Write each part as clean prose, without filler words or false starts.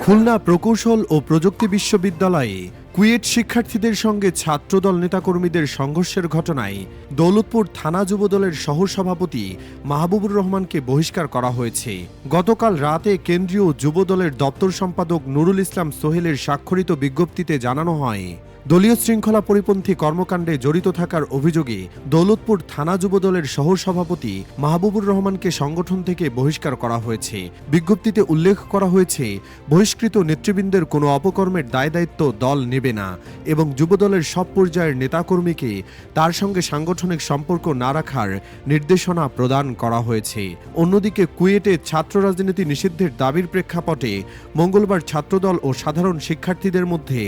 খুলনা প্রকৌশল ও প্রযুক্তি বিশ্ববিদ্যালয়ে কুয়েট শিক্ষার্থীদের সঙ্গে ছাত্রদল নেতাকর্মীদের সংঘর্ষের ঘটনায় দৌলতপুর থানা যুবদলের সহসভাপতি মাহবুবুর রহমানকে বহিষ্কার করা হয়েছে। গতকাল রাতে কেন্দ্রীয় যুবদলের দপ্তর সম্পাদক নুরুল ইসলাম সোহেলের স্বাক্ষরিত বিজ্ঞপ্তিতে জানানো হয়, দলীয় শৃঙ্খলা পরিপন্থী কর্মকাণ্ডে জড়িত থাকার অভিযোগে দৌলতপুর থানা যুবদলের সহসভাপতি মাহবুবুর রহমানকে সংগঠন থেকে বহিষ্কার করা হয়েছে। বিজ্ঞপ্তিতে উল্লেখ করা হয়েছে, বহিষ্কৃত নেতৃবৃন্দের কোনো অপকর্মের দায় দায়িত্ব দল নেবে না এবং যুবদলের সব পর্যায়ের নেতাকর্মীকে তার সঙ্গে সাংগঠনিক সম্পর্ক না রাখার নির্দেশনা প্রদান করা হয়েছে। অন্যদিকে কুয়েটে ছাত্র রাজনীতি নিষিদ্ধের দাবির প্রেক্ষাপটে মঙ্গলবার ছাত্রদল ও সাধারণ শিক্ষার্থীদের মধ্যে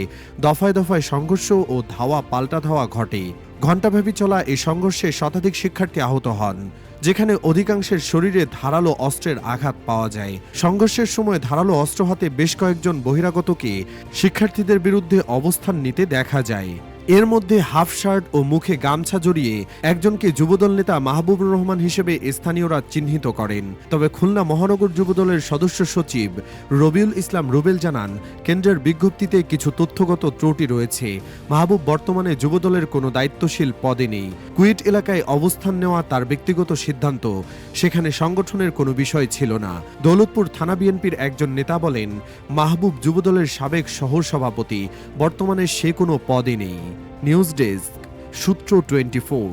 দফায় দফায় সংঘর্ষ ও ধাওয়া পাল্টা ধাওয়া ঘটে। ঘণ্টাব্যাপী চলা এই সংঘর্ষে শতাধিক শিক্ষার্থী আহত হন, যেখানে অধিকাংশের শরীরে ধারালো অস্ত্রের আঘাত পাওয়া যায়। সংঘর্ষের সময় ধারালো অস্ত্র হাতে বেশ কয়েকজন বহিরাগতকে শিক্ষার্থীদের বিরুদ্ধে অবস্থান নিতে দেখা যায়। এর মধ্যে হাফ শার্ট ও মুখে গামছা জড়িয়ে একজনকে যুবদল নেতা মাহবুবুর রহমান হিসেবে স্থানীয়রা চিহ্নিত করেন। তবে খুলনা মহানগর যুবদলের সদস্য সচিব রবিউল ইসলাম রুবেল জানান, কেন্দ্রের বিজ্ঞপ্তিতে কিছু তথ্যগত ত্রুটি রয়েছে। মাহবুব বর্তমানে যুবদলের কোনো দায়িত্বশীল পদে নেই। কুয়েট এলাকায় অবস্থান নেওয়া তার ব্যক্তিগত সিদ্ধান্ত, সেখানে সংগঠনের কোনো বিষয় ছিল না। দৌলতপুর থানা বিএনপির একজন নেতা বলেন, মাহবুব যুবদলের সাবেক সহসভাপতি, বর্তমানে সে কোনো পদে নেই। নিউজ ডেস্ক, সূত্র 24।